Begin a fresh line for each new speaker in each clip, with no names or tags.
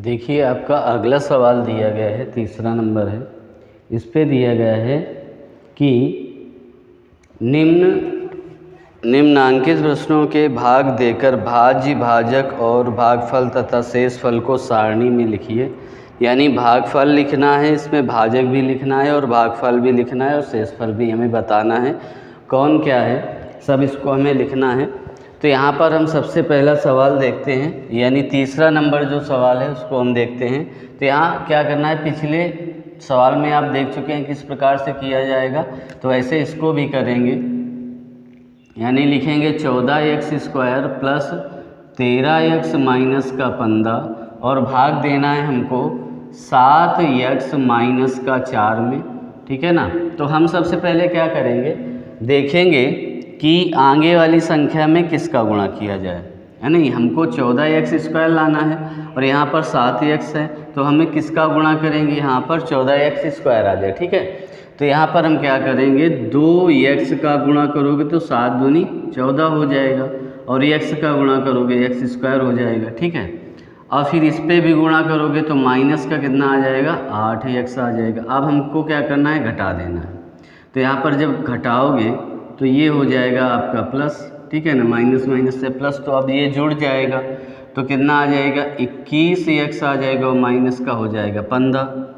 देखिए आपका अगला सवाल दिया गया है, तीसरा नंबर है। इस पे दिया गया है कि निम्नांकित प्रश्नों के भाग देकर भाज्य, भाजक और भागफल तथा शेषफल को सारणी में लिखिए। यानी भागफल लिखना है, इसमें भाजक भी लिखना है और भागफल भी लिखना है और शेषफल भी हमें बताना है कौन क्या है, सब इसको हमें लिखना है। तो यहाँ पर हम सबसे पहला सवाल देखते हैं, यानी तीसरा नंबर जो सवाल है उसको हम देखते हैं। तो यहाँ क्या करना है, पिछले सवाल में आप देख चुके हैं किस प्रकार से किया जाएगा, तो ऐसे इसको भी करेंगे। यानी लिखेंगे 14x² प्लस 13x माइनस का 15 और भाग देना है हमको 7x माइनस का 4 में। ठीक है ना। तो हम सबसे पहले क्या करेंगे, देखेंगे कि आगे वाली संख्या में किसका गुणा किया जाए, है नहीं। हमको 14x² लाना है और यहाँ पर 7x है, तो हमें किसका गुणा करेंगे, यहाँ पर 14x² आ जाए। ठीक है। तो यहाँ पर हम क्या करेंगे, 2x का गुणा करोगे तो 7 दूनी 14 हो जाएगा और x का गुणा करोगे x² हो जाएगा। ठीक है। और फिर इस पे भी गुणा करोगे तो माइनस का कितना आ जाएगा, 8x आ जाएगा। अब हमको क्या करना है, घटा देना है। तो यहाँ पर जब घटाओगे तो ये हो जाएगा आपका प्लस, ठीक है ना, माइनस माइनस से प्लस, तो अब ये जुड़ जाएगा तो कितना आ जाएगा, 21x आ जाएगा और माइनस का हो जाएगा 15।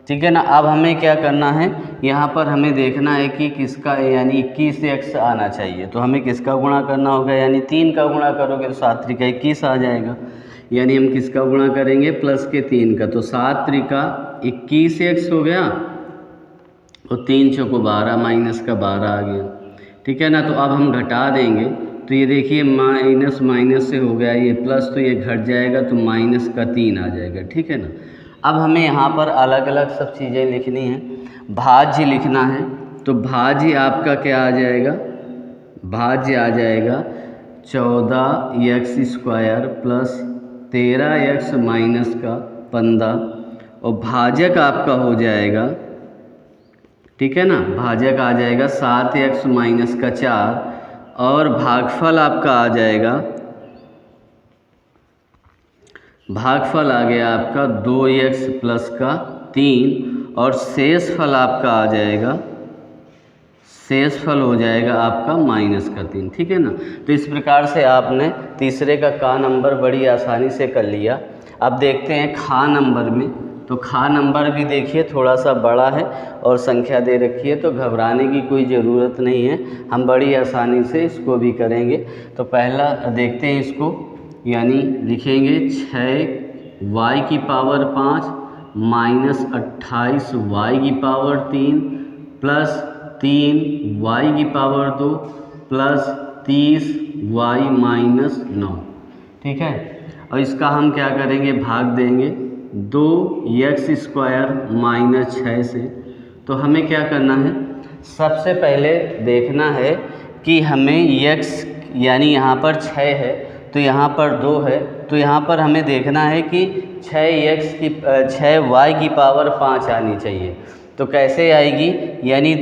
ठीक है ना। अब हमें क्या करना है, यहाँ पर हमें देखना है कि किसका, यानी 21x आना चाहिए, तो हमें किसका गुणा करना होगा, यानी 3 का गुणा करोगे तो 7 त्रिका 21 आ जाएगा। यानी हम किसका गुणा करेंगे, प्लस के 3 का, तो 7 त्रिका 21x हो गया और 3 चौको 12, माइनस का 12 आ गया। ठीक है ना। तो अब हम घटा देंगे तो ये देखिए माइनस माइनस से हो गया ये प्लस, तो ये घट जाएगा तो माइनस का 3 आ जाएगा। ठीक है ना। अब हमें यहाँ पर अलग अलग सब चीज़ें लिखनी हैं। भाज्य लिखना है, तो भाज्य आपका क्या आ जाएगा, भाज्य आ जाएगा 14x² प्लस 13x माइनस का 15 और भाजक आपका हो जाएगा, ठीक है ना, भाजक आ जाएगा 7x माइनस का 4 और भागफल आपका आ जाएगा, भागफल आ गया आपका 2x प्लस का 3 और शेषफल आपका आ जाएगा, शेषफल हो जाएगा आपका माइनस का 3। ठीक है ना। तो इस प्रकार से आपने तीसरे का क नंबर बड़ी आसानी से कर लिया। अब देखते हैं ख नंबर में। तो ख नंबर भी देखिए थोड़ा सा बड़ा है और संख्या दे रखी है, तो घबराने की कोई ज़रूरत नहीं है, हम बड़ी आसानी से इसको भी करेंगे। तो पहला देखते हैं इसको, यानी लिखेंगे 6y की पावर 5 माइनस 28y की पावर 3 प्लस 3y की पावर 2 प्लस 30y माइनस 9। ठीक है। और इसका हम क्या करेंगे, भाग देंगे 2x² माइनस 6 से। तो हमें क्या करना है, सबसे पहले देखना है कि हमें x, यानी यहाँ पर 6 है तो यहाँ पर 2 है, तो यहाँ पर हमें देखना है कि 6y की पावर 5 आनी चाहिए। तो कैसे आएगी, यानी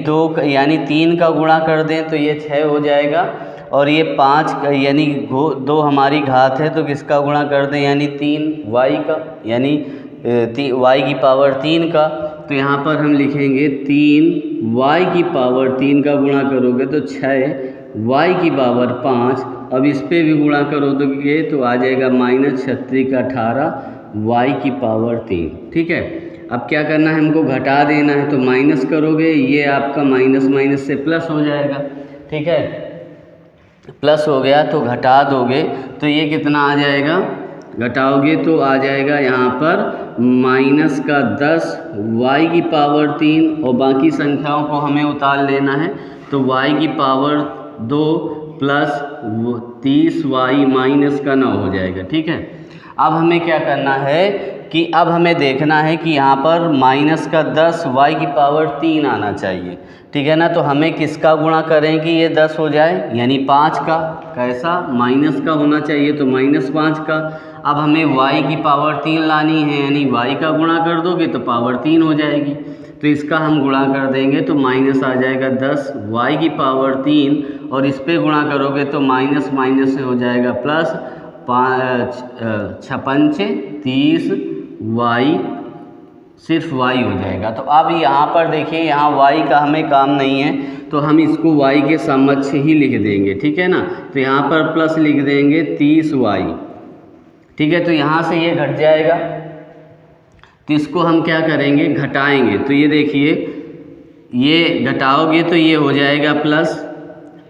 3 का गुणा कर दें तो ये 6 हो जाएगा और ये 5 यानी 2 हमारी घात है, तो किसका गुणा कर दें, यानी 3y का, यानी y की पावर 3 का। तो यहाँ पर हम लिखेंगे 3y की पावर 3 का गुणा करोगे तो 6y की पावर 5। अब इस पे भी गुणा करो तो ये तो आ जाएगा माइनस 36 का 18y की पावर 3। ठीक है। अब क्या करना है, हमको घटा देना है, तो माइनस करोगे ये आपका माइनस माइनस से प्लस हो जाएगा। ठीक है। प्लस हो गया तो घटा दोगे तो ये कितना आ जाएगा, घटाओगे तो आ जाएगा यहाँ पर माइनस का 10y की पावर 3 और बाकी संख्याओं को हमें उतार लेना है, तो y की पावर 2 प्लस 30y माइनस का 9 हो जाएगा। ठीक है। अब हमें क्या करना है कि अब हमें देखना है कि यहाँ पर माइनस का 10y की पावर 3 आना चाहिए। ठीक है ना। तो हमें किसका गुणा करें कि ये 10 हो जाए, यानी 5 का, कैसा, माइनस का होना चाहिए तो माइनस 5 का। अब हमें y की पावर 3 लानी है, यानी y का गुणा कर दोगे तो पावर 3 हो जाएगी, तो इसका हम गुणा कर देंगे तो माइनस आ जाएगा 10y की पावर 3 और इस पे गुणा करोगे तो माइनस माइनस से हो जाएगा प्लस, 5 6 पंचे 30 y सिर्फ y हो जाएगा। तो अब यहाँ पर देखिए, यहाँ y का हमें काम नहीं है तो हम इसको y के समक्ष ही लिख देंगे, ठीक है ना। तो यहाँ पर प्लस लिख देंगे 30y, ठीक है। तो यहाँ से ये घट जाएगा, तो इसको हम क्या करेंगे, घटाएंगे। तो ये देखिए, ये घटाओगे तो ये हो जाएगा प्लस,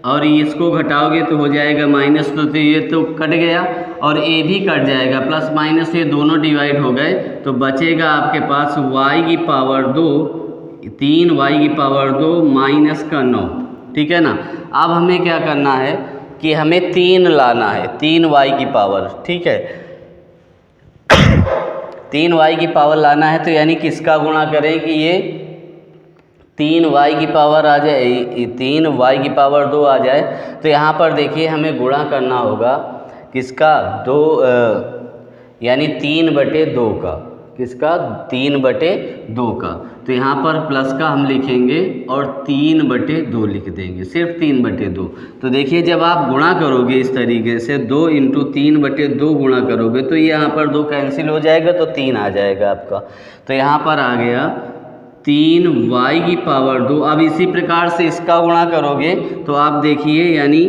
और इसको घटाओगे तो हो जाएगा माइनस। तो ये तो कट गया और ए भी कट जाएगा, प्लस माइनस ये दोनों डिवाइड हो गए। तो बचेगा आपके पास y की पावर 2, 3y की पावर 2 माइनस का 9, ठीक है ना। अब हमें क्या करना है कि हमें 3 लाना है, 3y की पावर, ठीक है। 3y की पावर लाना है तो यानी किसका गुणा करें कि ये 3y की पावर आ जाए, 3y की पावर 2 आ जाए। तो यहाँ पर देखिए हमें गुणा करना होगा किसका, 2 यानी 3/2 का, किसका, 3/2 का। तो यहाँ पर प्लस का हम लिखेंगे और 3/2 लिख देंगे, सिर्फ 3/2। तो देखिए जब आप गुणा करोगे इस तरीके से 2 × 3/2 गुणा करोगे तो ये यहाँ पर 2 कैंसिल हो जाएगा तो 3 आ जाएगा आपका। तो यहाँ पर आ गया 3y की पावर 2। अब इसी प्रकार से इसका गुणा करोगे तो आप देखिए, यानी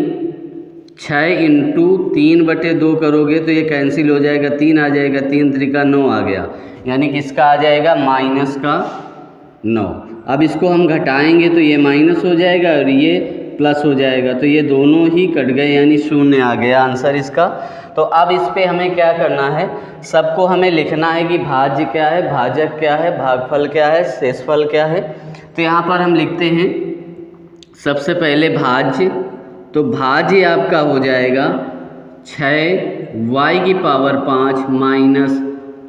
6 × 3/2 करोगे तो ये कैंसिल हो जाएगा, 3 आ जाएगा, 3 × 3 = 9 आ गया, यानी किसका आ जाएगा, माइनस का 9। अब इसको हम घटाएंगे तो ये माइनस हो जाएगा और ये प्लस हो जाएगा, तो ये दोनों ही कट गए, यानी 0 आ गया आंसर इसका। तो अब इस पे हमें क्या करना है, सबको हमें लिखना है कि भाज्य क्या है, भाजक क्या है, भागफल क्या है, शेषफल क्या है। तो यहाँ पर हम लिखते हैं सबसे पहले भाज्य। तो भाज्य आपका हो जाएगा 6y की पावर 5 माइनस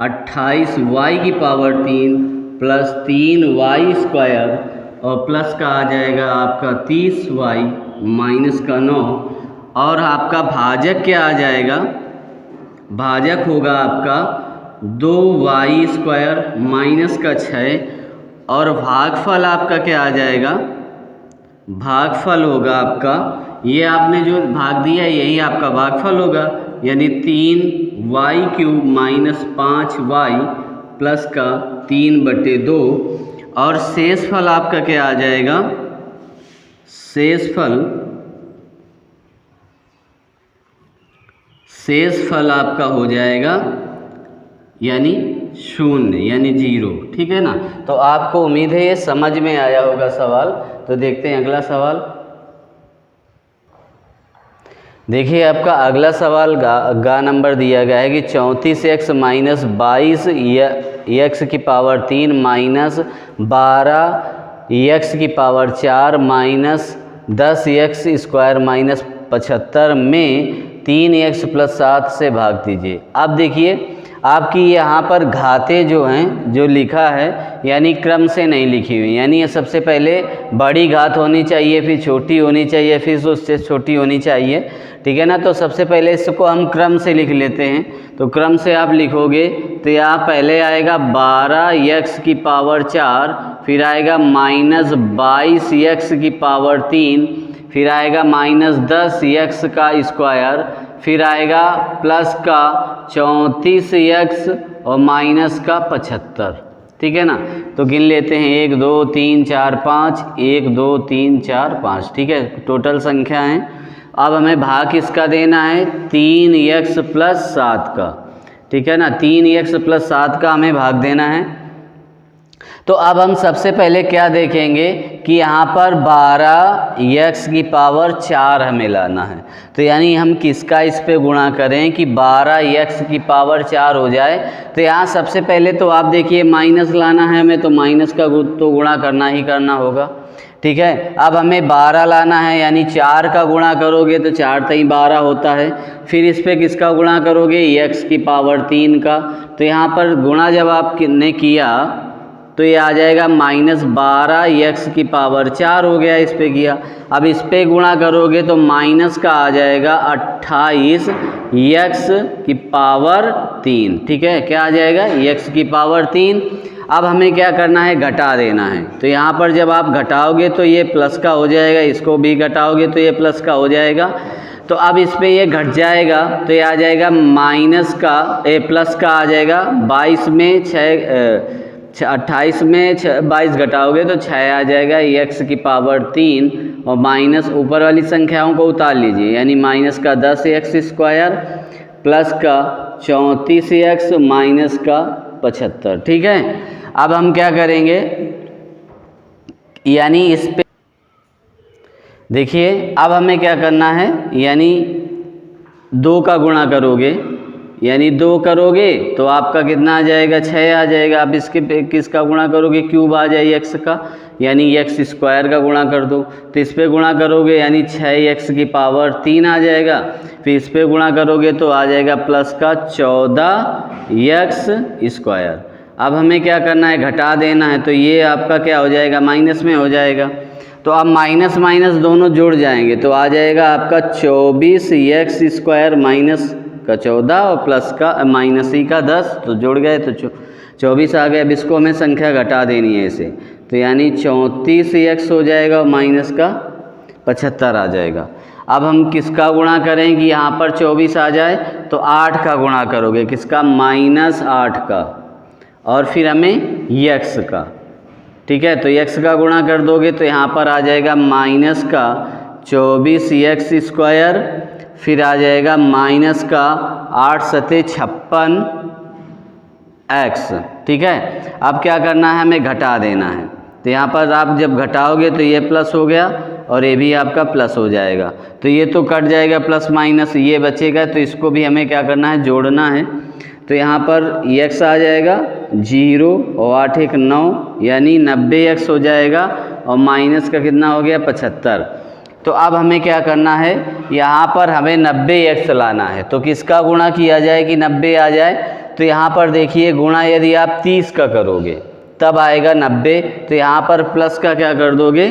28y की पावर 3 प्लस 3y² और प्लस का आ जाएगा आपका 30y माइनस का 9। और आपका भाजक क्या आ जाएगा, भाजक होगा आपका 2y² माइनस का 6। और भागफल आपका क्या आ जाएगा, भागफल होगा आपका, ये आपने जो भाग दिया यही आपका भागफल होगा, यानी 3y³ माइनस 5y प्लस का 3/2। और शेषफल आपका क्या आ जाएगा, शेषफल आपका हो जाएगा यानी 0, यानी 0, ठीक है ना। तो आपको उम्मीद है ये समझ में आया होगा सवाल। तो देखते हैं अगला सवाल। देखिए आपका अगला सवाल गा नंबर दिया गया है कि 34x माइनस 22 x की पावर 3 माइनस 12 x की पावर 4 माइनस 10x² माइनस 75 में 3x + 7 से भाग दीजिए। अब देखिए आपकी यहाँ पर घातें जो हैं, जो लिखा है यानी क्रम से नहीं लिखी हुई, यानी ये सबसे पहले बड़ी घात होनी चाहिए, फिर छोटी होनी चाहिए, फिर उससे छोटी होनी चाहिए, ठीक है ना। तो सबसे पहले इसको हम क्रम से लिख लेते हैं। तो क्रम से आप लिखोगे तो यहाँ पहले आएगा 12x की पावर 4, फिर आएगा माइनस 22x की पावर 3, फिर आएगा माइनस 10x², फिर आएगा प्लस का 34x और माइनस का 75, ठीक है ना। तो गिन लेते हैं 1 2 3 4 5, 1 2 3 4 5, ठीक है, टोटल संख्या है। अब हमें भाग किसका देना है, 3x + 7 का, ठीक है ना, 3x + 7 का हमें भाग देना है। तो अब हम सबसे पहले क्या देखेंगे कि यहाँ पर 12x की पावर 4 हमें लाना है। तो यानी हम किसका इस पे गुणा करें कि 12x की पावर 4 हो जाए। तो यहाँ सबसे पहले तो आप देखिए माइनस लाना है हमें, तो माइनस का तो गुणा करना ही करना होगा, ठीक है। अब हमें 12 लाना है, यानी 4 का गुणा करोगे तो 4 3 12 होता है। फिर इस पे किसका गुणा करोगे, x की पावर 3 का। तो यहाँ पर गुणा जब आपने किया तो ये आ जाएगा माइनस 12x की पावर 4 हो गया, इस पे किया। अब इस पे गुणा करोगे तो माइनस का आ जाएगा 28x की पावर 3, ठीक है, क्या आ जाएगा, x की पावर 3। अब हमें क्या करना है, घटा देना है। तो यहाँ पर जब आप घटाओगे तो ये प्लस का हो जाएगा, इसको भी घटाओगे तो ये प्लस का हो जाएगा। तो अब इस पे ये घट जाएगा, तो ये आ जाएगा माइनस का प्लस का आ जाएगा 22 में 28 में 22 घटाओगे तो 6 आ जाएगा x की पावर 3 और माइनस ऊपर वाली संख्याओं को उतार लीजिए, यानी माइनस का 10x² प्लस का 34x माइनस का 75। ठीक है, अब हम क्या करेंगे, यानी इस पे देखिए अब हमें क्या करना है, यानी 2 का गुणा करोगे, यानी 2 करोगे तो आपका कितना आ जाएगा 6 आ जाएगा। आप इसके किसका गुणा करोगे, क्यूब आ जाए x का, यानी x² का गुणा कर दो, तो इस पे गुणा करोगे यानी 6x की पावर 3 आ जाएगा। फिर इस पे गुणा करोगे तो आ जाएगा प्लस का 14x²। अब हमें क्या करना है, घटा देना है, तो ये आपका क्या हो जाएगा, माइनस में हो जाएगा। तो अब माइनस माइनस दोनों जुड़ जाएंगे तो आ जाएगा आपका 24x² माइनस का 14 और प्लस का माइनस ही का 10, तो जुड़ गए तो 24 आ गए। अब इसको हमें संख्या घटा देनी है इसे, तो यानी 34x हो जाएगा और माइनस का 75 आ जाएगा। अब हम किसका गुणा करें कि यहाँ पर 24 आ जाए, तो 8 का गुणा करोगे, किसका, -8 का, और फिर हमें x का। ठीक है, तो x का गुणा कर दोगे तो यहाँ पर आ जाएगा माइनस का 24x², फिर आ जाएगा माइनस का 8 सते 56x। ठीक है, अब क्या करना है, हमें घटा देना है, तो यहाँ पर आप जब घटाओगे तो ये प्लस हो गया और ये भी आपका प्लस हो जाएगा, तो ये तो कट जाएगा प्लस माइनस, ये बचेगा, तो इसको भी हमें क्या करना है, जोड़ना है। तो यहाँ पर x आ जाएगा 0 और 8 1 9, यानी 90x हो जाएगा और माइनस का कितना हो गया 75। तो अब हमें क्या करना है, यहाँ पर हमें 90x लाना है, तो किसका गुणा किया जाए कि 90 आ जाए, तो यहाँ पर देखिए गुणा यदि आप 30 का करोगे तब आएगा 90, तो यहाँ पर प्लस का क्या कर दोगे,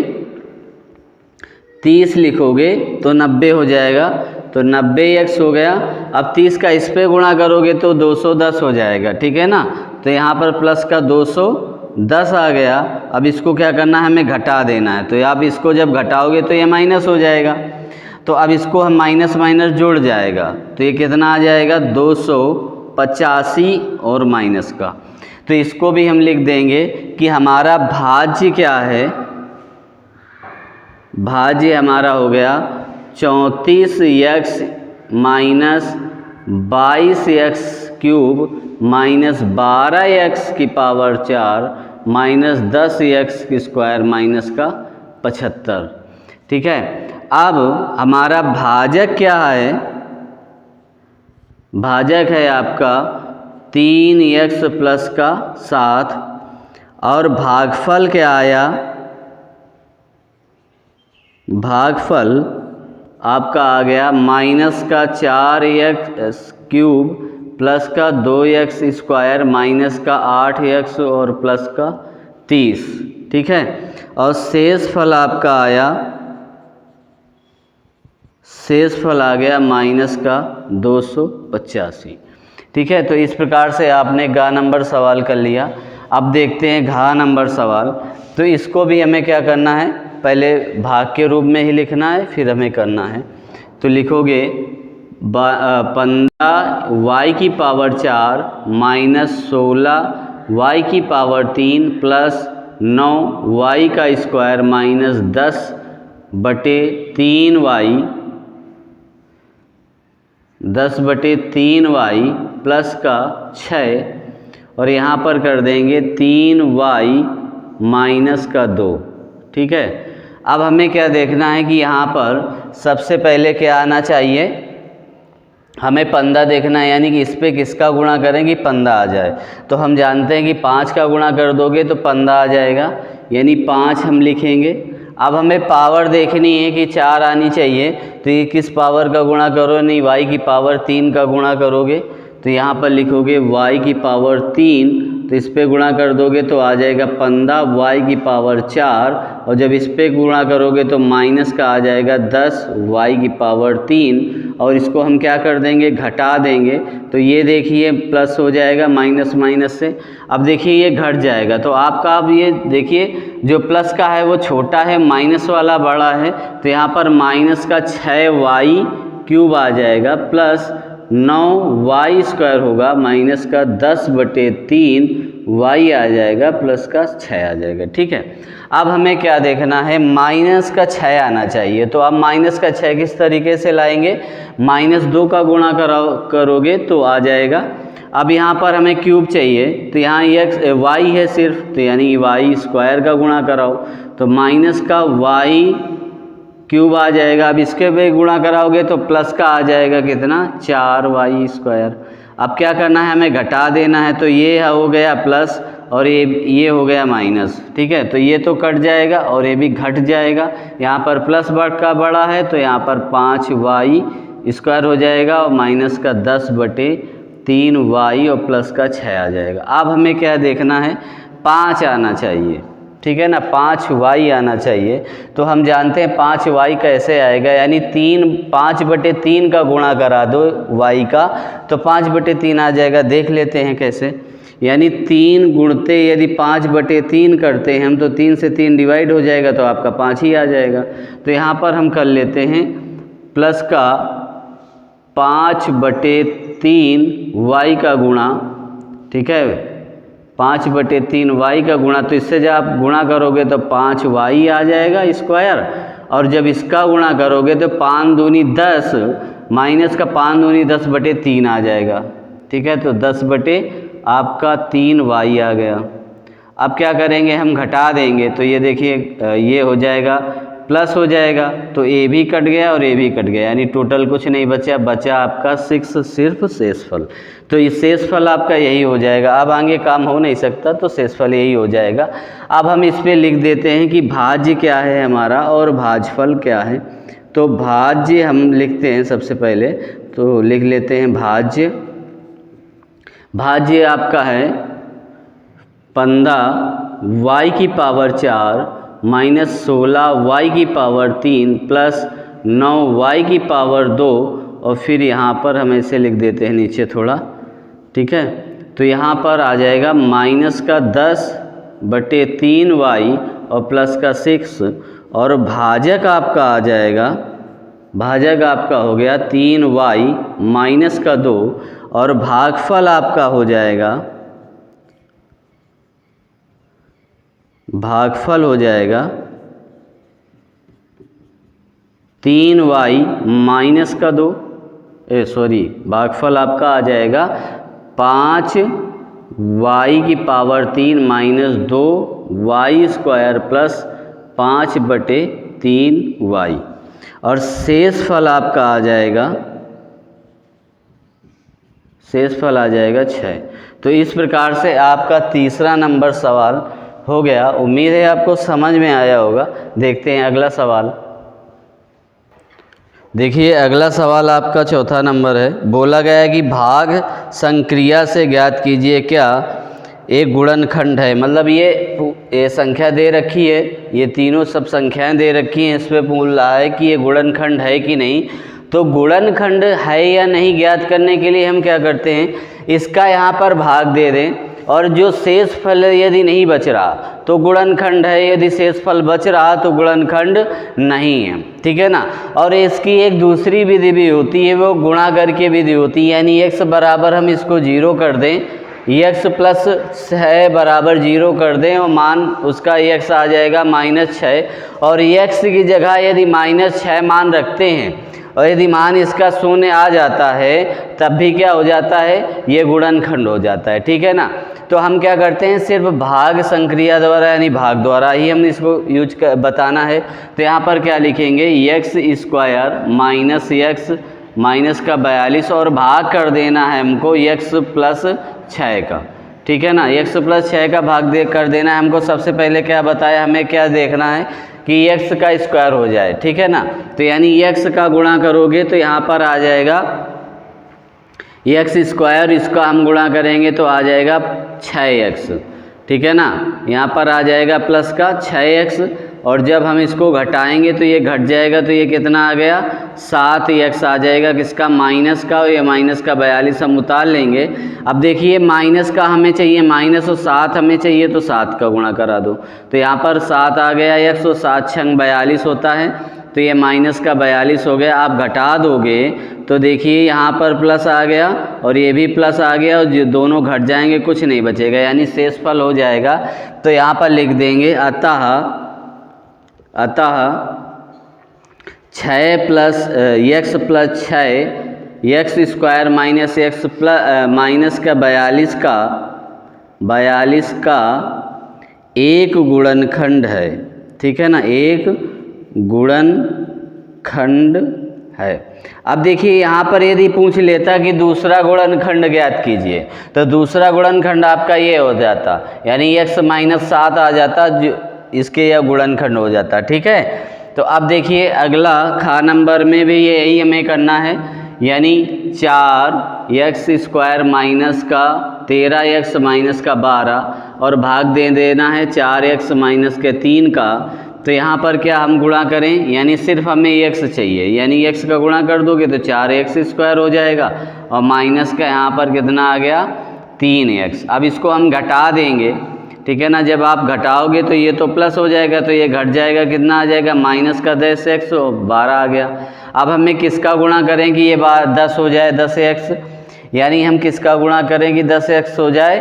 30 लिखोगे तो 90 हो जाएगा, तो 90x हो गया। अब 30 का इस पे गुणा करोगे तो 210 हो जाएगा। ठीक है ना, तो यहाँ पर प्लस का 210 आ गया। अब इसको क्या करना है, हमें घटा देना है, तो आप इसको जब घटाओगे तो ये माइनस हो जाएगा, तो अब इसको हम माइनस माइनस जुड़ जाएगा, तो ये कितना आ जाएगा 285 और माइनस का। तो इसको भी हम लिख देंगे कि हमारा भाज्य क्या है, भाज्य हमारा हो गया 34x minus 22x³ minus 12x की पावर 4 माइनस 10x² माइनस का 75। ठीक है, अब हमारा भाजक क्या है, भाजक है आपका 3x प्लस का 7 और भागफल क्या आया, भागफल आपका आ गया माइनस का 4x³ प्लस का 2x² माइनस का 8x और प्लस का 30। ठीक है, और शेष फल आपका आया, शेष फल आ गया माइनस का 285। ठीक है, तो इस प्रकार से आपने घ नंबर सवाल कर लिया। अब देखते हैं घ नंबर सवाल। तो इसको भी हमें क्या करना है, पहले भाग के रूप में ही लिखना है, फिर हमें करना है। तो लिखोगे 15y की पावर 4 माइनस 16y की पावर 3 प्लस 9y का square minus 10/3y 10/3y plus का 6 और यहाँ पर कर देंगे 3y माइनस का 2। ठीक है, अब हमें क्या देखना है कि यहाँ पर सबसे पहले क्या आना चाहिए, हमें 15 देखना है, यानी कि इस पे किसका गुणा करें कि 15 आ जाए। तो हम जानते हैं कि 5 का गुणा कर दोगे तो 15 आ जाएगा, यानी 5 हम लिखेंगे। अब हमें पावर देखनी है कि 4 आनी चाहिए, तो ये किस पावर का गुणा करो, नहीं y की पावर 3 का गुणा करोगे, तो यहाँ पर लिखोगे y की पावर 3, तो इस पे गुणा कर दोगे तो आ जाएगा 15y की पावर 4 और जब इस पे गुणा करोगे तो माइनस का आ जाएगा 10y की पावर 3 और इसको हम क्या कर देंगे, घटा देंगे। तो ये देखिए प्लस हो जाएगा माइनस माइनस से। अब देखिए ये घट जाएगा, तो आपका अब ये देखिए जो प्लस का है वो छोटा है, माइनस वाला बड़ा है, तो यहाँ पर माइनस का 6y क्यूब आ जाएगा प्लस 9y² होगा माइनस का 10/3 y आ जाएगा प्लस का 6 आ जाएगा। ठीक है, अब हमें क्या देखना है, माइनस का 6 आना चाहिए। तो अब माइनस का 6 किस तरीके से लाएंगे, -2 का गुणा करोगे तो आ जाएगा। अब यहाँ पर हमें क्यूब चाहिए तो यहाँ y है सिर्फ, तो यानी y² का गुणा कराओ तो माइनस का y³ आ जाएगा। अब इसके पे गुणा कराओगे तो प्लस का आ जाएगा कितना, 4y²। अब क्या करना है, हमें घटा देना है, तो ये हो गया प्लस और ये हो गया माइनस। ठीक है, तो ये तो कट जाएगा और ये भी घट जाएगा। यहाँ पर प्लस का बड़ा है तो यहाँ पर 5y² हो जाएगा और माइनस का 10/3y और प्लस का 6 आ जाएगा। अब हमें क्या देखना है, 5 आना चाहिए। ठीक है ना, 5y आना चाहिए। तो हम जानते हैं 5y कैसे आएगा, यानी 5/3 का गुणा करा दो y का तो 5/3 आ जाएगा। देख लेते हैं कैसे, यानी 3 गुणते यदि 5/3 करते हैं हम तो 3 से 3 डिवाइड हो जाएगा तो आपका 5 ही आ जाएगा। तो यहाँ पर हम कर लेते हैं प्लस का 5/3 y का गुणा। ठीक है, 5/3 y का गुणा, तो इससे जब आप गुणा करोगे तो 5y आ जाएगा स्क्वायर, और जब इसका गुणा करोगे तो 5 दूनी 10 माइनस का 5 दूनी 10/3 आ जाएगा। ठीक है, तो 10/3y आ गया। अब क्या करेंगे, हम घटा देंगे तो ये देखिए ये हो जाएगा प्लस हो जाएगा, तो a भी कट गया और a भी कट गया, यानी टोटल कुछ नहीं बचा, बचा आपका 6 सिर्फ शेषफल। तो ये शेषफल आपका यही हो जाएगा। अब आगे काम हो नहीं सकता तो शेषफल यही हो जाएगा। अब हम इस पे लिख देते हैं कि भाज्य क्या है हमारा और भाजफल क्या है। तो भाज्य हम लिखते हैं सबसे पहले, तो लिख लेते हैं भाज्य। भाज्य आपका है 15y⁴ minus 16y⁴ plus 9y⁴ और फिर यहाँ पर हम ऐसे लिख देते हैं नीचे थोड़ा। ठीक है, तो यहाँ पर आ जाएगा माइनस का 10/3y और प्लस का 6, और भाजक आपका आ जाएगा, भाजक आपका हो गया 3y माइनस का 2 और भागफल आपका हो जाएगा, भागफल हो जाएगा 3y माइनस का 2, भागफल आपका आ जाएगा 5y⁴ minus 2y² plus 5/3y, और शेषफल आपका आ जाएगा, शेषफल आ जाएगा 6। तो इस प्रकार से आपका तीसरा नंबर सवाल हो गया। उम्मीद है आपको समझ में आया होगा। देखते हैं अगला सवाल। देखिए अगला सवाल आपका चौथा नंबर है। बोला गया है कि भाग संक्रिया से ज्ञात कीजिए क्या एक गुणनखंड है। मतलब ये संख्या दे रखी है, ये तीनों सब संख्याएं दे रखी हैं, इस पे पूछ रहा है कि ये गुणनखंड है कि नहीं। तो गुणनखंड है या नहीं ज्ञात करने के लिए हम क्या करते हैं, इसका यहाँ पर भाग दे दें, और जो शेषफल यदि नहीं बच रहा तो गुणनखंड है, यदि शेषफल बच रहा तो गुणनखंड नहीं है। ठीक है ना। और इसकी एक दूसरी विधि भी होती है, वो गुणा करके विधि होती है, यानी x बराबर हम इसको 0 कर दें, x प्लस 6 बराबर 0 कर दें और मान उसका x आ जाएगा -6, और x की जगह यदि -6 मान रखते हैं और यदि मान इसका 0 आ जाता है तब भी क्या हो जाता है, ये गुणनखंड हो जाता है। ठीक है ना। तो हम क्या करते हैं, सिर्फ भाग संक्रिया द्वारा यानी भाग द्वारा ही हम इसको बताना है। तो यहाँ पर क्या लिखेंगे, x² माइनस x माइनस का 42 और भाग कर देना है हमको x प्लस 6 का। ठीक है ना, x प्लस 6 का भाग कर देना है हमको। सबसे पहले क्या बताया, हमें क्या देखना है कि x का स्क्वायर हो जाए। ठीक है ना। तो यानी x का गुणा करोगे तो यहाँ पर आ जाएगा x², इसका हम गुणा करेंगे तो आ जाएगा 6x। ठीक है ना। यहाँ पर आ जाएगा प्लस का 6x, और जब हम इसको घटाएंगे तो ये घट जाएगा, तो ये कितना आ गया, 7x आ जाएगा, किसका, माइनस का, और ये माइनस का 42 हम उतार लेंगे। अब देखिए माइनस का हमें चाहिए माइनस और 7 हमें चाहिए, तो 7 का गुणा करा दो, तो यहाँ पर 7 आ गया x, और 7 × 42 होता है, तो ये माइनस का 42 हो गया। आप घटा दोगे तो देखिए यहाँ पर प्लस आ गया और ये भी प्लस आ गया, और जो दोनों घट जाएंगे कुछ नहीं बचेगा, यानी शेषफल हो जाएगा। तो यहाँ पर लिख देंगे अतः 6 plus x plus 6 x square minus x plus minus का 42 का एक गुणनखंड है। ठीक है ना, एक गुणनखंड है। अब देखिए यहाँ पर यदि पूछ लेता कि दूसरा गुणनखंड ज्ञात कीजिए, तो दूसरा गुणनखंड आपका ये हो जाता, यानी x माइनस 7 आ जाता, जो इसके यह गुणनखंड हो जाता। ठीक है, तो अब देखिए अगला खा नंबर में भी यही हमें करना है, यानी 4x स्क्वायर माइनस का 13x माइनस का 12 और भाग दे देना है 4x माइनस के 3 का। तो यहाँ पर क्या हम गुणा करें, यानी सिर्फ हमें x चाहिए, यानी x का गुणा कर दोगे तो 4x स्क्वायर हो जाएगा और माइनस का यहाँ पर कितना आ गया 3x। अब इसको हम घटा देंगे, ठीक है ना, जब आप घटाओगे तो ये तो प्लस हो जाएगा, तो ये घट जाएगा, कितना आ जाएगा माइनस का 10x और 12 आ गया। अब हमें किसका गुणा करें कि ये 10 हो जाए 10x, यानी हम किसका गुणा करें कि 10x हो जाए,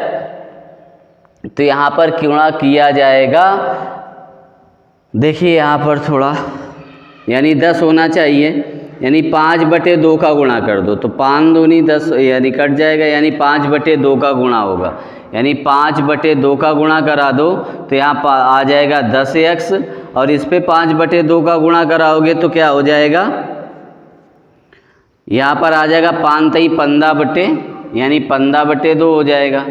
तो यहाँ पर गुणा किया जाएगा। देखिए यहाँ पर थोड़ा, यानी 10 होना चाहिए, यानी 5/2 का गुणा कर दो तो 5 दूनी 10, यानी कट जाएगा, यानी 5/2 का गुणा होगा, यानी 5/2 का गुणा करा दो तो यहाँ आ जाएगा 10x, और इस पे 5/2 का गुणा कराओगे तो क्या हो जाएगा, यहाँ पर आ जाएगा 5 3 15 यानी 15/2 हो जाएगा।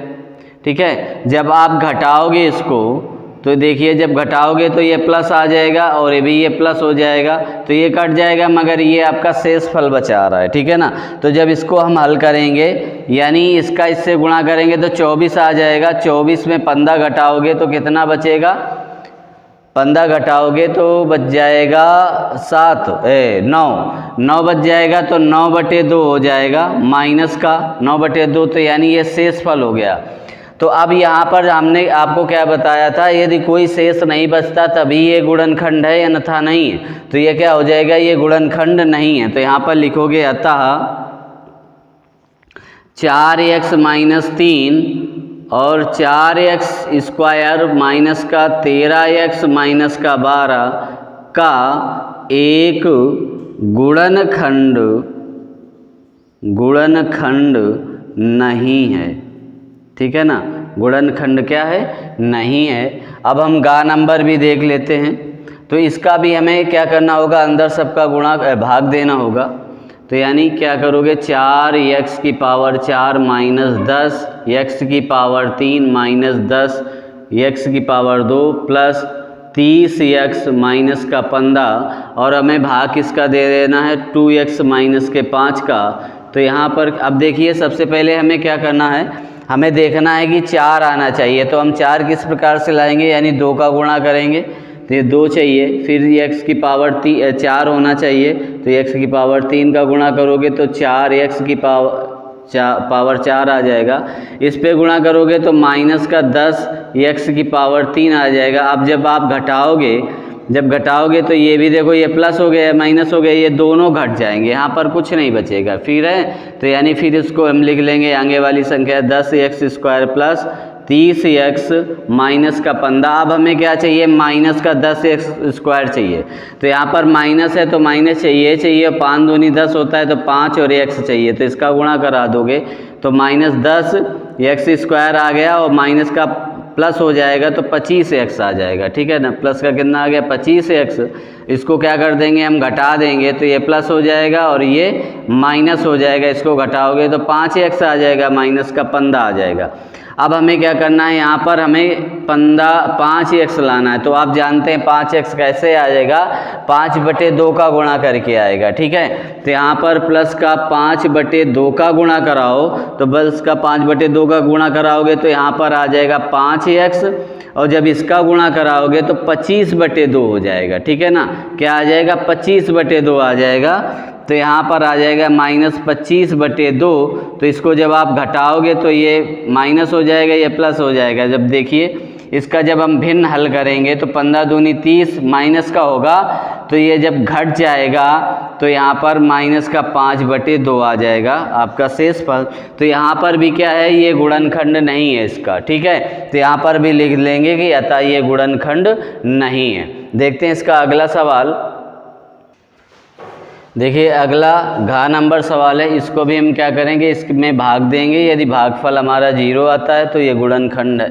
ठीक है, जब आप घटाओगे इसको तो देखिए जब घटाओगे तो ये प्लस आ जाएगा और ये भी ये प्लस हो जाएगा, तो ये कट जाएगा, मगर ये आपका शेषफल बचा रहा है। ठीक है ना, तो जब इसको हम हल करेंगे, यानी इसका इससे गुणा करेंगे तो 24 आ जाएगा। 24 में 15 घटाओगे तो कितना बचेगा, 15 घटाओगे तो बच जाएगा 9 बच जाएगा, तो 9/2 हो जाएगा माइनस का 9/2, तो यानी ये शेषफल हो गया। तो अब यहाँ पर हमने आपको क्या बताया था, यदि कोई शेष नहीं बचता तभी ये गुणनखंड है, अन्यथा नहीं है। तो ये क्या हो जाएगा, ये गुणनखंड नहीं है। तो यहाँ पर लिखोगे अतः 4x माइनस 3 और 4x स्क्वायर माइनस का 13x माइनस का 12 का एक गुणनखंड नहीं है। ठीक है ना, गुणनखंड क्या है, नहीं है। अब हम गा नंबर भी देख लेते हैं, तो इसका भी हमें क्या करना होगा, अंदर सबका गुणा भाग देना होगा। तो यानी क्या करोगे, 4x की पावर 4 माइनस 10 x की पावर 3 माइनस 10 x की पावर 2 प्लस 30x माइनस का 15, और हमें भाग किसका दे देना है 2x माइनस के 5 का। तो यहाँ पर अब देखिए सबसे पहले हमें क्या करना है, हमें देखना है कि 4 आना चाहिए। तो हम 4 किस प्रकार से लाएंगे, यानी 2 का गुणा करेंगे तो ये 2 चाहिए, फिर x की पावर 4 होना चाहिए, तो x की पावर 3 का गुणा करोगे तो 4x की पावर 4 आ जाएगा। इस पे गुणा करोगे तो माइनस का 10 x की पावर 3 आ जाएगा। अब जब आप जब घटाओगे तो ये भी देखो, ये प्लस हो गया माइनस हो गया, ये दोनों घट जाएंगे, यहाँ पर कुछ नहीं बचेगा। फिर है तो यानी फिर इसको हम लिख लेंगे आगे वाली संख्या 10x square plus 30x minus का 15। अब हमें क्या चाहिए, माइनस का 10x स्क्वायर चाहिए। तो यहाँ पर माइनस है तो माइनस चाहिए, 5 दूनी 10 होता है, तो 5 और x चाहिए, तो इसका गुणा करा दोगे तो माइनस 10x स्क्वायर आ गया और माइनस का प्लस हो जाएगा तो 25x आ जाएगा। ठीक है ना, प्लस का कितना आ गया 25x। इसको क्या कर देंगे, हम घटा देंगे तो ये प्लस हो जाएगा और ये माइनस हो जाएगा, इसको घटाओगे तो 5x आ जाएगा, माइनस का 15 आ जाएगा। अब हमें क्या करना है, यहाँ पर हमें 5x लाना है। तो आप जानते हैं 5x कैसे आ जाएगा, 5/2 का गुणा करके आएगा। ठीक है, तो यहाँ पर प्लस का 5/2 का गुणा कराओ, तो बस का 5/2 का गुणा कराओगे तो यहाँ पर आ जाएगा 5x, और जब इसका गुणा कराओगे तो 25/2 हो जाएगा। ठीक है ना, क्या आ जाएगा 25/2 आ जाएगा। तो यहाँ पर आ जाएगा माइनस 25/2। तो इसको जब आप घटाओगे तो ये माइनस हो जाएगा, ये प्लस हो जाएगा। जब देखिए इसका जब हम भिन्न हल करेंगे तो 15 दूनी 30 माइनस का होगा, तो तो ये जब घट जाएगा तो यहाँ पर माइनस का 5/2 आ जाएगा आपका शेषफल। तो यहाँ पर भी क्या है, ये गुणनखंड नहीं है इसका, ठीक है। तो यहाँ पर भी लिख लेंगे कि अतः ये गुणनखंड नहीं है। देखते हैं इसका अगला सवाल। देखिए अगला घ नंबर सवाल है, इसको भी हम क्या करेंगे, इसमें भाग देंगे। यदि भागफल हमारा 0 आता है तो ये गुणनखंड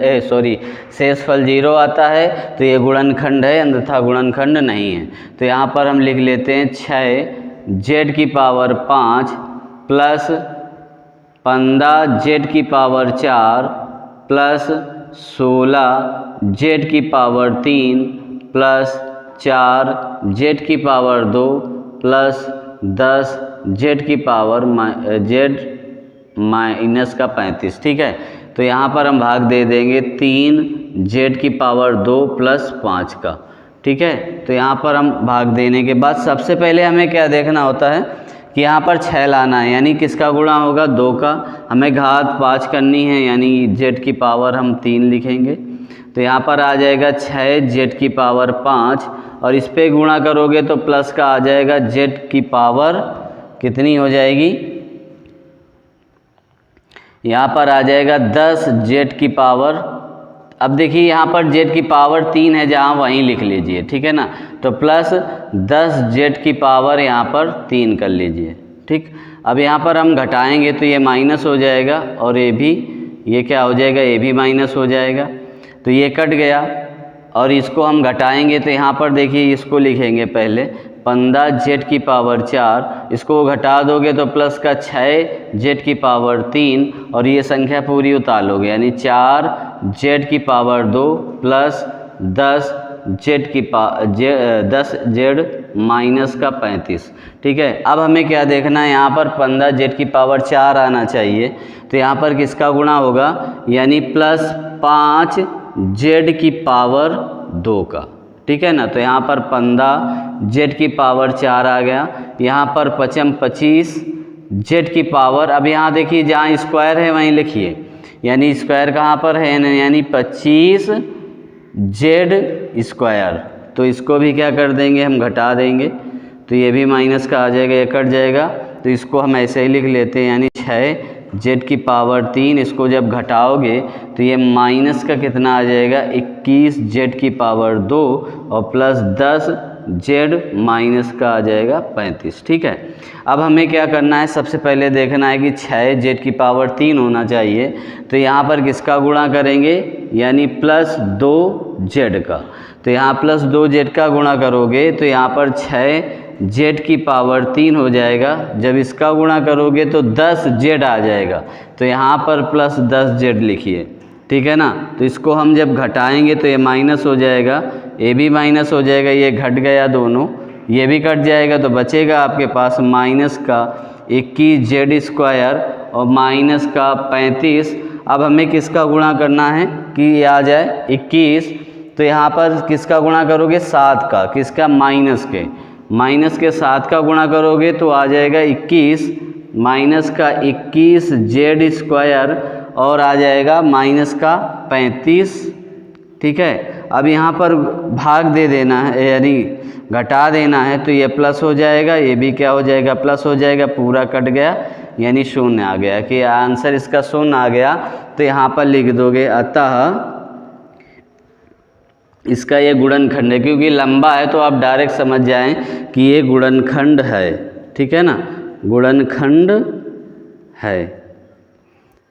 शेषफल 0 आता है तो ये गुणनखंड है, अन्यथा गुणनखंड नहीं है। तो यहाँ पर हम लिख लेते हैं 6z⁵ plus 15z⁴ plus 16z⁴ plus 4z⁴ plus 10z⁻⁻⁻⁵, ठीक है। तो यहाँ पर हम भाग दे देंगे 3z⁻² प्लस 5 का, ठीक है। तो यहाँ पर हम भाग देने के बाद सबसे पहले हमें क्या देखना होता है कि यहाँ पर 6 लाना है, यानी किसका गुणा होगा, 2 का। हमें घात 5 करनी है, यानी z⁻ हम 3 लिखेंगे। तो यहाँ पर आ जाएगा 6z⁻5 और इस पे गुणा करोगे तो प्लस का आ जाएगा z⁻, कितनी हो जाएगी, यहाँ पर आ जाएगा 10z⁻। अब देखिए यहाँ पर z⁻3 है जहाँ वहीं लिख लीजिए, ठीक है ना। तो प्लस 10z⁻ यहाँ पर 3 कर लीजिए, ठीक। अब यहाँ पर हम घटाएंगे तो ये माइनस हो जाएगा और ये भी, ये क्या हो जाएगा, ये भी माइनस हो जाएगा। तो ये कट गया और इसको हम घटाएंगे तो यहाँ पर देखिए इसको लिखेंगे पहले 15z⁻4, इसको घटा दोगे तो प्लस का 6z⁻3 और ये संख्या पूरी उतार लोगे, यानी 4z⁻2 प्लस 10z⁻35, ठीक है। अब हमें क्या देखना है, यहाँ पर 15z⁻4 आना चाहिए। तो यहाँ पर किसका गुणा होगा, यानी प्लस 5z⁻2 का, ठीक है ना। तो यहाँ पर 15z⁻4 आ गया, यहाँ पर 25z⁻। अब यहाँ देखिए जहाँ स्क्वायर है वहीं लिखिए, यानी स्क्वायर कहाँ पर है, यानी 25z²। तो इसको भी क्या कर देंगे, हम घटा देंगे। तो ये भी माइनस का आ जाएगा, ये कट जाएगा। तो इसको हम ऐसे ही लिख लेते हैं, यानी 6z⁻3, इसको जब घटाओगे तो ये माइनस का कितना आ जाएगा, 21z⁻2 और प्लस 10z का आ जाएगा 35, ठीक है। अब हमें क्या करना है, सबसे पहले देखना है कि 6z⁻3 होना चाहिए। तो यहाँ पर किसका गुणा करेंगे, यानी प्लस 2z का। तो यहाँ प्लस 2z का गुणा करोगे तो यहाँ पर 6z⁻3 हो जाएगा। जब इसका गुणा करोगे तो 10z आ जाएगा। तो यहाँ पर प्लस 10z लिखिए, ठीक है ना। तो इसको हम जब घटाएंगे तो ये माइनस हो जाएगा, ये भी माइनस हो जाएगा, ये घट गया दोनों, ये भी कट जाएगा। तो बचेगा आपके पास माइनस का 21z² और माइनस का 35। अब हमें किसका गुणा करना है कि ये आ जाए 21। तो यहाँ पर किसका गुणा करोगे, 7 का, किसका, माइनस के 7 का गुणा करोगे तो आ जाएगा 21 माइनस का 21z² और आ जाएगा माइनस का 35, ठीक है। अब यहाँ पर भाग दे देना है, यानी घटा देना है। तो ये प्लस हो जाएगा, ये भी क्या हो जाएगा, प्लस हो जाएगा, पूरा कट गया, यानी 0 आ गया, कि आंसर इसका 0 आ गया। तो यहाँ पर लिख दोगे अतः इसका ये गुणनखंड है। क्योंकि लंबा है तो आप डायरेक्ट समझ जाएं कि ये गुणनखंड है, ठीक है ना, गुणनखंड है,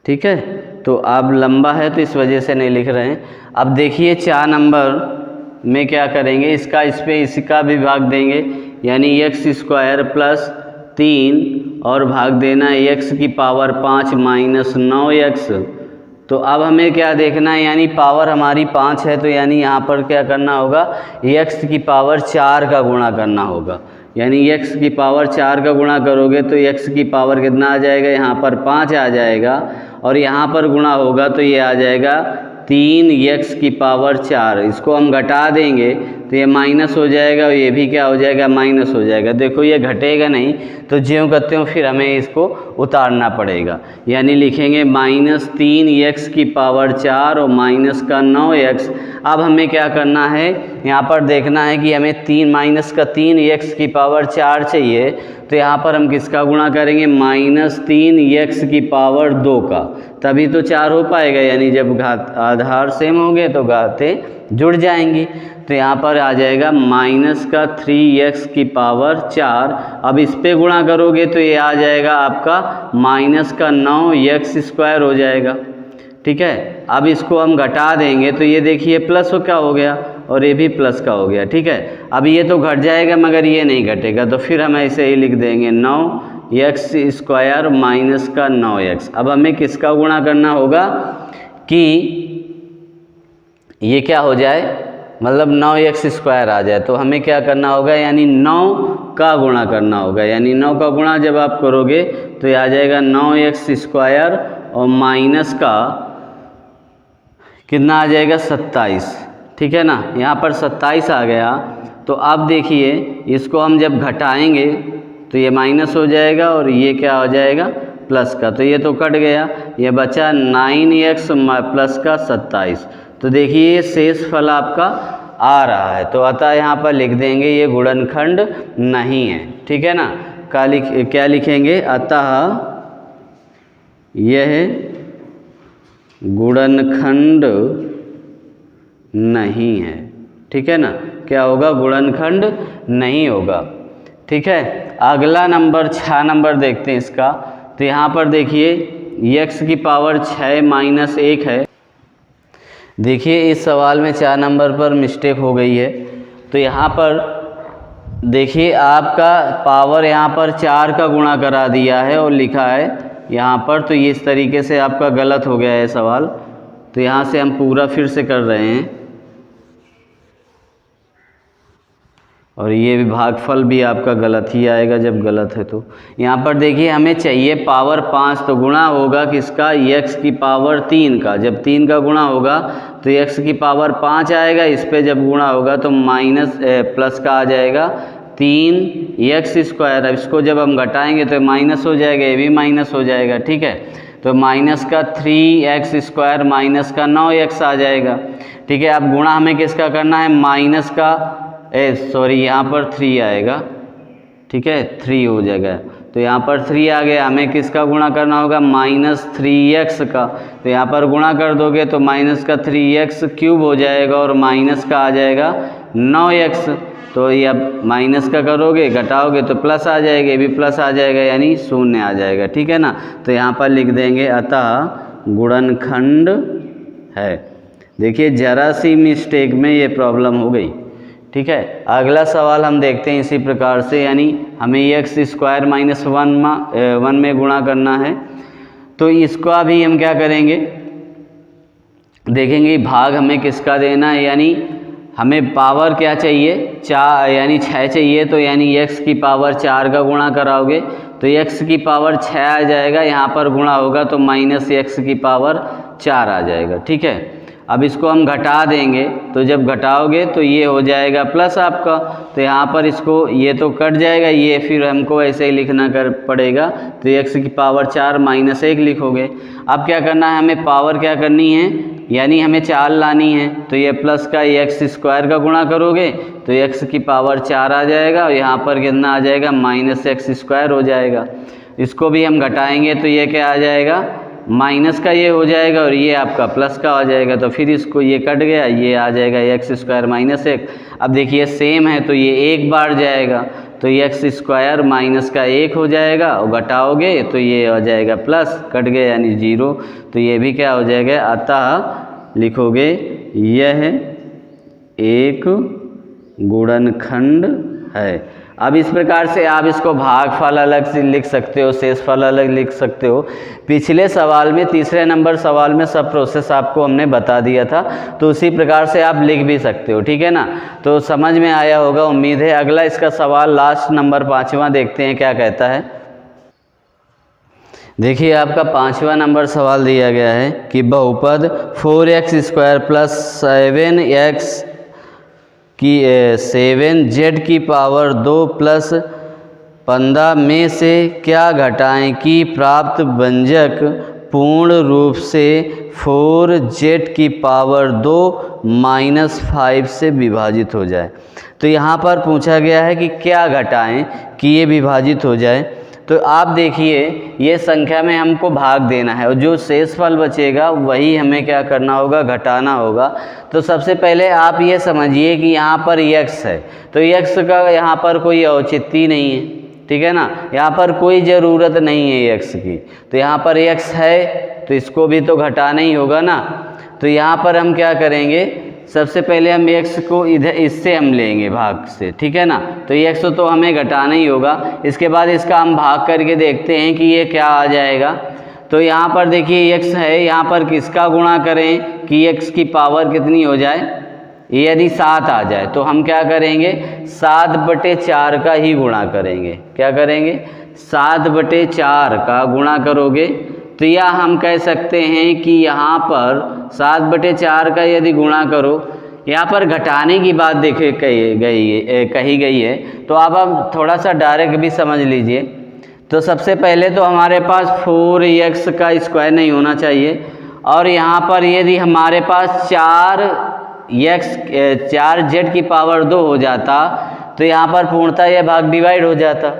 ठीक है। तो अब लंबा है तो इस वजह से नहीं लिख रहे हैं। अब देखिए 4 नंबर में क्या करेंगे, इसका भी भाग देंगे, यानी x² प्लस 3 और भाग देना x⁵ माइनस 9x। तो अब हमें क्या देखना है, यानी पावर हमारी 5 है, तो यानी यहाँ पर क्या करना होगा, x⁴ का गुणा करना होगा। यानी x⁴ का गुणा करोगे तो x की पावर कितना आ जाएगा, यहाँ पर 5 आ जाएगा और यहाँ पर गुणा होगा तो ये आ जाएगा 3x⁴। इसको हम घटा देंगे तो ये माइनस हो जाएगा और ये भी क्या हो जाएगा, माइनस हो जाएगा। देखो ये घटेगा नहीं, तो ज्यों करते हो फिर हमें इसको उतारना पड़ेगा, यानी लिखेंगे -3x⁴ और माइनस का 9x। अब हमें क्या करना है, यहाँ पर देखना है कि हमें -3x⁴ चाहिए, तो यहाँ पर हम किसका गुणा करेंगे, -3x⁴ का, तभी तो 4 हो पाएगा, यानी जब घात आधार सेम होंगे तो घातें जुड़ जाएंगी। तो यहाँ पर आ जाएगा -3x⁴। अब इस पे गुणा करोगे तो ये आ जाएगा आपका -9x² हो जाएगा, ठीक है। अब इसको हम घटा देंगे तो ये देखिए प्लस क्या हो गया और ये भी प्लस का हो गया, ठीक है। अब ये तो घट जाएगा मगर ये नहीं घटेगा, तो फिर हम ऐसे ही लिख देंगे 9x² माइनस का 9x। अब हमें किसका गुणा करना होगा कि ये क्या हो जाए, मतलब 9x² आ जाए, तो हमें क्या करना होगा, यानी 9 का गुणा करना होगा, यानी 9 का गुणा जब आप करोगे तो ये आ जाएगा 9x² और माइनस का कितना आ जाएगा, 27, ठीक है ना। यहाँ पर 27 आ गया, तो अब देखिए इसको हम जब घटाएंगे तो ये माइनस हो जाएगा और ये क्या हो जाएगा, प्लस का, तो ये तो कट गया, ये बचा 9x प्लस का 27। तो देखिए ये शेष फल आपका आ रहा है, तो अतः यहाँ पर लिख देंगे ये गुणनखंड नहीं है, ठीक है ना। क्या लिखेंगे, अतः यह गुणनखंड नहीं है, ठीक है ना। क्या होगा, गुणनखंड नहीं होगा, ठीक है। अगला नंबर 6 नंबर देखते हैं इसका। तो यहाँ पर देखिए x⁴ माइनस 1 है। देखिए इस सवाल में 4 नंबर पर मिस्टेक हो गई है। तो यहाँ पर देखिए आपका पावर यहाँ पर 4 का गुणा करा दिया है और लिखा है यहाँ पर, तो ये इस तरीके से आपका गलत हो गया है सवाल। तो यहाँ से हम पूरा फिर से कर रहे हैं, और ये भी भागफल भी आपका गलत ही आएगा जब गलत है। तो यहाँ पर देखिए हमें चाहिए पावर 5, तो गुणा होगा किसका, x⁴ का। जब 3 का गुणा होगा तो x⁴ आएगा, इस पे जब गुणा होगा तो माइनस प्लस का आ जाएगा 3x²। अब इसको जब हम घटाएंगे तो माइनस हो जाएगा, ये भी माइनस हो जाएगा, ठीक है। तो माइनस का 3x² माइनस का 9x आ जाएगा, ठीक है। अब गुणा हमें किसका करना है, माइनस का यहाँ पर 3 आएगा, ठीक है, 3 हो जाएगा। तो यहाँ पर 3 आ गया, हमें किसका गुणा करना होगा, -3x का। तो यहाँ पर गुणा कर दोगे तो माइनस का 3x³ हो जाएगा और माइनस का आ जाएगा 9x। तो ये अब माइनस का करोगे, घटाओगे तो प्लस आ जाएगा, ये भी प्लस आ जाएगा, यानी 0 आ जाएगा, ठीक है ना। तो यहाँ पर लिख देंगे अतः गुणनखंड है। देखिए ज़रा सी मिस्टेक में ये प्रॉब्लम हो गई, ठीक है। अगला सवाल हम देखते हैं इसी प्रकार से, यानी हमें x² माइनस 1 में गुणा करना है। तो इसको अभी हम क्या करेंगे, देखेंगे भाग हमें किसका देना है, यानी हमें पावर क्या चाहिए, 4 यानी 6 चाहिए। तो यानी x⁴ का गुणा कराओगे तो x⁴ आ जाएगा, यहाँ पर गुणा होगा तो -x⁴ आ जाएगा, ठीक है। अब इसको हम घटा देंगे, तो जब घटाओगे तो ये हो जाएगा प्लस आपका। तो यहाँ पर इसको ये तो कट जाएगा, ये फिर हमको ऐसे ही लिखना पड़ेगा। तो x⁴ माइनस 1 लिखोगे। अब क्या करना है, हमें पावर क्या करनी है, यानी हमें 4 लानी है। तो ये प्लस का x² का गुणा करोगे तो x⁴ आ जाएगा, और यहाँ पर कितना आ जाएगा, -x² हो जाएगा। इसको भी हम घटाएंगे तो ये क्या आ जाएगा, माइनस का ये हो जाएगा और ये आपका प्लस का आ जाएगा। तो फिर इसको ये कट गया, ये आ जाएगा x² माइनस 1। अब देखिए सेम है तो ये एक बार जाएगा, तो x² माइनस का 1 हो जाएगा, और घटाओगे तो ये हो जाएगा प्लस, कट गया यानी 0। तो ये भी क्या हो जाएगा, अतः लिखोगे यह एक गुणनखंड है। अब इस प्रकार से आप इसको भागफल अलग से लिख सकते हो, शेषफल अलग लिख सकते हो। पिछले सवाल में, तीसरे नंबर सवाल में सब प्रोसेस आपको हमने बता दिया था, तो उसी प्रकार से आप लिख भी सकते हो, ठीक है ना। तो समझ में आया होगा, उम्मीद है। अगला इसका सवाल लास्ट नंबर 5वां देखते हैं क्या कहता है। देखिए आपका 5वां नंबर सवाल दिया गया है कि बहुपद 4x² + 7x कि 7z की पावर 2 प्लस 15 में से क्या घटाएं कि प्राप्त व्यंजक पूर्ण रूप से 4z की पावर 2 माइनस 5 से विभाजित हो जाए। तो यहाँ पर पूछा गया है कि क्या घटाएं कि ये विभाजित हो जाए। तो आप देखिए ये संख्या में हमको भाग देना है और जो शेषफल बचेगा वही हमें क्या करना होगा, घटाना होगा। तो सबसे पहले आप ये समझिए कि यहाँ पर x है, तो x का यहाँ पर कोई औचित्य नहीं है, ठीक है ना, यहाँ पर कोई ज़रूरत नहीं है x की। तो यहाँ पर x है तो इसको भी तो घटाना ही होगा ना। तो यहाँ पर हम क्या करेंगे, सबसे पहले हम x को इधर इससे हम लेंगे भाग से, ठीक है ना। तो x तो हमें घटाना ही होगा। इसके बाद इसका हम भाग करके देखते हैं कि ये क्या आ जाएगा। तो यहाँ पर देखिए x है, यहाँ पर किसका गुणा करें कि x की पावर कितनी हो जाए, यदि 7 आ जाए तो हम क्या करेंगे, 7/4 का ही गुणा करेंगे। क्या करेंगे, 7/4 का गुणा करोगे तो यह हम कह सकते हैं कि यहाँ पर 7/4 का यदि गुणा करो, यहाँ पर घटाने की बात देखिए कही गई है। तो अब हम थोड़ा सा डायरेक्ट भी समझ लीजिए। तो सबसे पहले तो हमारे पास 4x का स्क्वायर नहीं होना चाहिए, और यहाँ पर यदि हमारे पास 4z की पावर 2 हो जाता तो यहाँ पर पूर्णतः यह भाग डिवाइड हो जाता।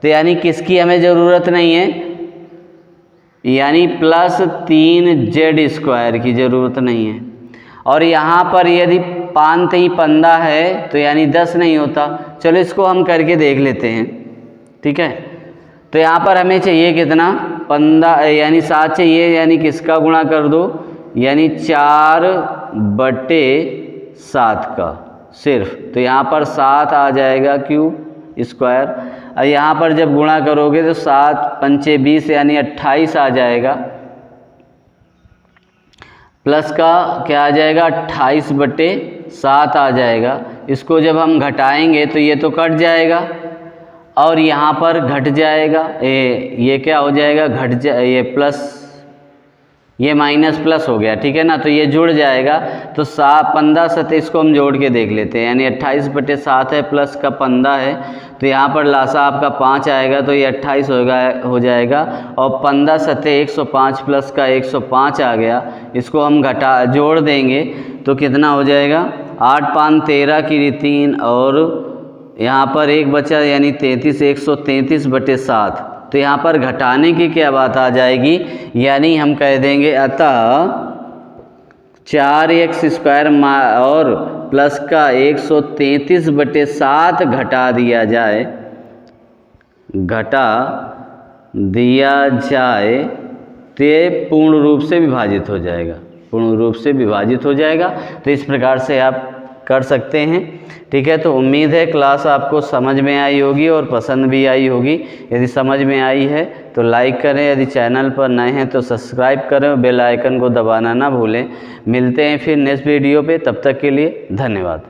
तो यानी किसकी हमें ज़रूरत नहीं है, यानी प्लस 3z स्क्वायर की ज़रूरत नहीं है। और यहाँ पर यदि 5 ही 15 है तो यानी 10 नहीं होता। चलो इसको हम करके देख लेते हैं, ठीक है। तो यहाँ पर हमें चाहिए कितना, 15 यानी 7 चाहिए, यानी किसका गुणा कर दो, यानी 4/7 का सिर्फ। तो यहाँ पर 7 आ जाएगा क्यूब स्क्वायर। और यहाँ पर जब गुणा करोगे तो 7 पंचे 20 यानी 28 आ जाएगा, प्लस का क्या आ जाएगा 28/7 आ जाएगा। इसको जब हम घटाएंगे तो ये तो कट जाएगा और यहाँ पर घट जाएगा, ये क्या हो जाएगा, ये प्लस, ये माइनस प्लस हो गया, ठीक है ना। तो ये जुड़ जाएगा। तो 15 27 को हम जोड़ के देख लेते हैं, यानी 28/7 है प्लस का 15 है। तो यहाँ पर लासा आपका 5 आएगा तो ये 28 हो जाएगा। और 15 7 105 प्लस का 105 आ गया। इसको हम जोड़ देंगे तो कितना हो जाएगा, 8 5 13 की 3 और यहाँ पर एक बचा यानी 33, 133/7। तो यहाँ पर घटाने की क्या बात आ जाएगी, यानी हम कह देंगे अतः 4x स्क्वायर और प्लस का 133/7 घटा दिया जाए तो ये पूर्ण रूप से विभाजित हो जाएगा, पूर्ण रूप से विभाजित हो जाएगा। तो इस प्रकार से आप कर सकते हैं, ठीक है। तो उम्मीद है क्लास आपको समझ में आई होगी और पसंद भी आई होगी। यदि समझ में आई है तो लाइक करें, यदि चैनल पर नए हैं तो सब्सक्राइब करें और बेल आइकन को दबाना ना भूलें। मिलते हैं फिर नेक्स्ट वीडियो पे, तब तक के लिए धन्यवाद।